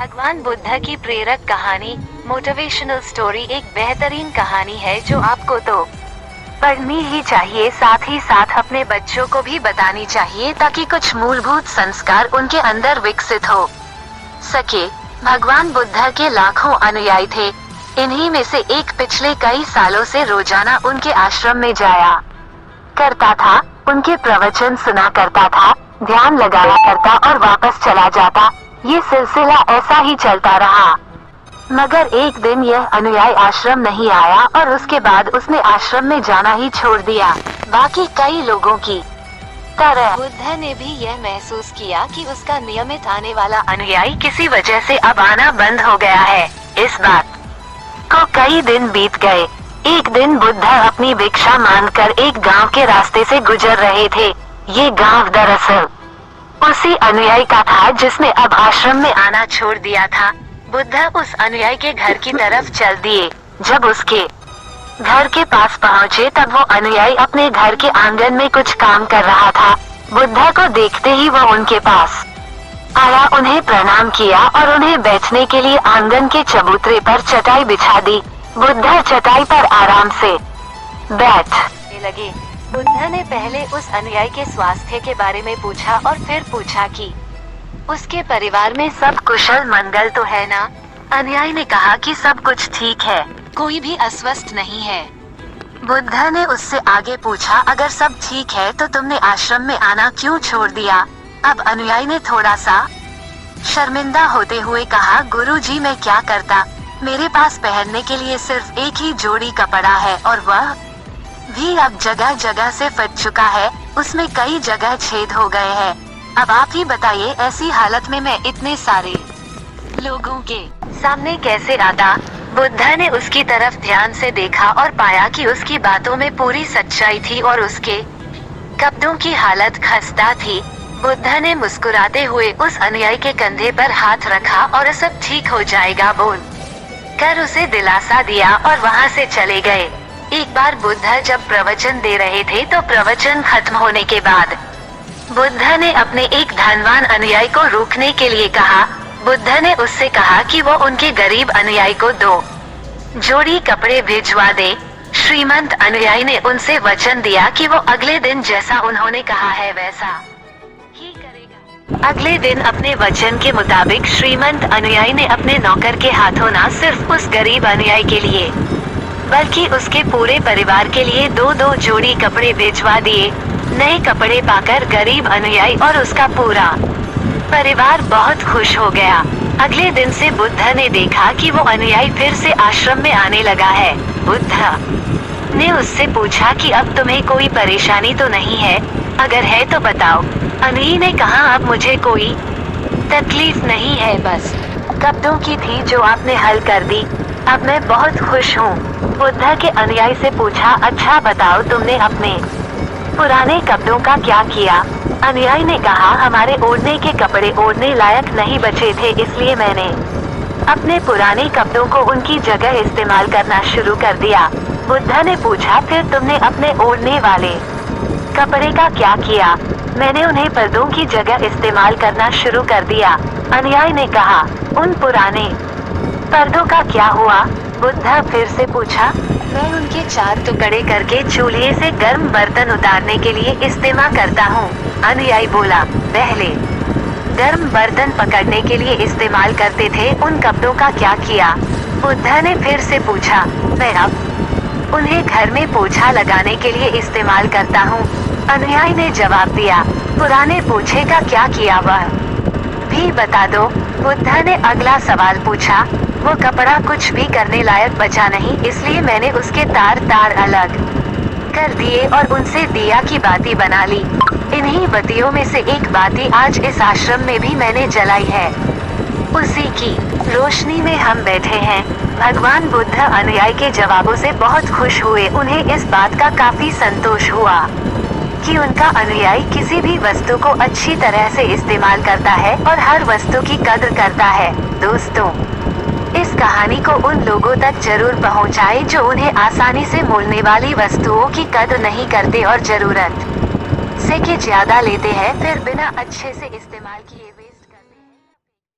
भगवान बुद्ध की प्रेरक कहानी मोटिवेशनल स्टोरी एक बेहतरीन कहानी है जो आपको तो पढ़नी ही चाहिए, साथ ही साथ अपने बच्चों को भी बतानी चाहिए ताकि कुछ मूलभूत संस्कार उनके अंदर विकसित हो सके। भगवान बुद्ध के लाखों अनुयायी थे। इन्हीं में से एक पिछले कई सालों से रोजाना उनके आश्रम में जाया करता था, उनके प्रवचन सुना करता था, ध्यान लगाया करता और वापस चला जाता। ये सिलसिला ऐसा ही चलता रहा, मगर एक दिन यह अनुयायी आश्रम नहीं आया और उसके बाद उसने आश्रम में जाना ही छोड़ दिया। बाकी कई लोगों की तरह बुद्ध ने भी यह महसूस किया कि उसका नियमित आने वाला अनुयायी किसी वजह से अब आना बंद हो गया है। इस बात को कई दिन बीत गए। एक दिन बुद्ध अपनी भिक्षा मांगकर एक गांव के रास्ते से गुजर रहे थे। ये गांव दरअसल उसी अनुयायी का था जिसने अब आश्रम में आना छोड़ दिया था। बुद्ध उस अनुयायी के घर की तरफ चल दिए। जब उसके घर के पास पहुँचे तब वो अनुयायी अपने घर के आंगन में कुछ काम कर रहा था। बुद्ध को देखते ही वो उनके पास आया, उन्हें प्रणाम किया और उन्हें बैठने के लिए आंगन के चबूतरे पर चटाई बिछा दी। बुद्ध चटाई पर आराम से बैठने लगे। बुद्ध ने पहले उस अनुयायी के स्वास्थ्य के बारे में पूछा और फिर पूछा कि उसके परिवार में सब कुशल मंगल तो है ना। अनुयायी ने कहा कि सब कुछ ठीक है, कोई भी अस्वस्थ नहीं है। बुद्ध ने उससे आगे पूछा, अगर सब ठीक है तो तुमने आश्रम में आना क्यों छोड़ दिया। अब अनुयायी ने थोड़ा सा शर्मिंदा होते हुए कहा, गुरुजी मैं क्या करता, मेरे पास पहनने के लिए सिर्फ एक ही जोड़ी कपड़ा है और वह भी अब जगह जगह से फट चुका है, उसमें कई जगह छेद हो गए हैं। अब आप ही बताइए, ऐसी हालत में मैं इतने सारे लोगों के सामने कैसे आता। बुद्ध ने उसकी तरफ ध्यान से देखा और पाया कि उसकी बातों में पूरी सच्चाई थी और उसके कपड़ों की हालत खस्ता थी। बुद्ध ने मुस्कुराते हुए उस अनुयायी के कंधे पर हाथ रखा और सब ठीक हो जाएगा बोल कर उसे दिलासा दिया और वहाँ से चले गए। एक बार बुद्ध जब प्रवचन दे रहे थे तो प्रवचन खत्म होने के बाद बुद्ध ने अपने एक धनवान अनुयायी को रोकने के लिए कहा। बुद्ध ने उससे कहा कि वो उनके गरीब अनुयायी को 2 जोड़ी कपड़े भिजवा दे। श्रीमंत अनुयायी ने उनसे वचन दिया कि वो अगले दिन जैसा उन्होंने कहा है वैसा ही करेगा। अगले दिन अपने वचन के मुताबिक श्रीमंत अनुयायी ने अपने नौकर के हाथों न सिर्फ उस गरीब अनुयायी के लिए बल्कि उसके पूरे परिवार के लिए 2-2 जोड़ी कपड़े भिजवा दिए। नए कपड़े पाकर गरीब अनुयायी और उसका पूरा परिवार बहुत खुश हो गया। अगले दिन से बुद्ध ने देखा कि वो अनुयायी फिर से आश्रम में आने लगा है। बुद्ध ने उससे पूछा कि अब तुम्हें कोई परेशानी तो नहीं है, अगर है तो बताओ। अनुयायी ने कहा, अब मुझे कोई तकलीफ नहीं है, बस कपड़ों की थी जो आपने हल कर दी। अब मैं बहुत खुश हूँ। बुद्ध के अनुयायी से पूछा, अच्छा बताओ तुमने अपने पुराने कपड़ों का क्या किया। अनुयायी ने कहा, हमारे ओढ़ने के कपड़े ओढ़ने लायक नहीं बचे थे, इसलिए मैंने अपने पुराने कपड़ों को उनकी जगह इस्तेमाल करना शुरू कर दिया। बुद्ध ने पूछा, फिर तुमने अपने ओढ़ने वाले कपड़े का क्या किया। मैंने उन्हें पर्दों की जगह इस्तेमाल करना शुरू कर दिया। अनुयायी ने कहा, उन पुराने पर्दों का क्या हुआ। बुद्ध फिर से पूछा, मैं उनके 4 टुकड़े करके चूल्हे से गर्म बर्तन उतारने के लिए इस्तेमाल करता हूँ। अनुयायी बोला, पहले गर्म बर्तन पकड़ने के लिए इस्तेमाल करते थे, उन कपड़ों का क्या किया। बुद्ध ने फिर से पूछा, मैं अब उन्हें घर में पोछा लगाने के लिए इस्तेमाल करता हूँ। अनुयायी ने जवाब दिया, पुराने पोछे का क्या किया वह भी बता दो। बुद्ध ने अगला सवाल पूछा, वो कपड़ा कुछ भी करने लायक बचा नहीं, इसलिए मैंने उसके तार अलग कर दिए और उनसे दिया की बाती बना ली। इन्हीं बत्तियों में से एक बाती आज इस आश्रम में भी मैंने जलाई है, उसी की रोशनी में हम बैठे हैं। भगवान बुद्ध अनुयायी के जवाबों से बहुत खुश हुए। उन्हें इस बात का काफी संतोष हुआ कि उनका अनुयायी किसी भी वस्तु को अच्छी तरह से इस्तेमाल करता है और हर वस्तु की कद्र करता है। दोस्तों, इस कहानी को उन लोगों तक जरूर पहुंचाएं जो उन्हें आसानी से मिलने वाली वस्तुओं की कद्र नहीं करते और जरूरत से के ज्यादा लेते हैं, फिर बिना अच्छे से इस्तेमाल किए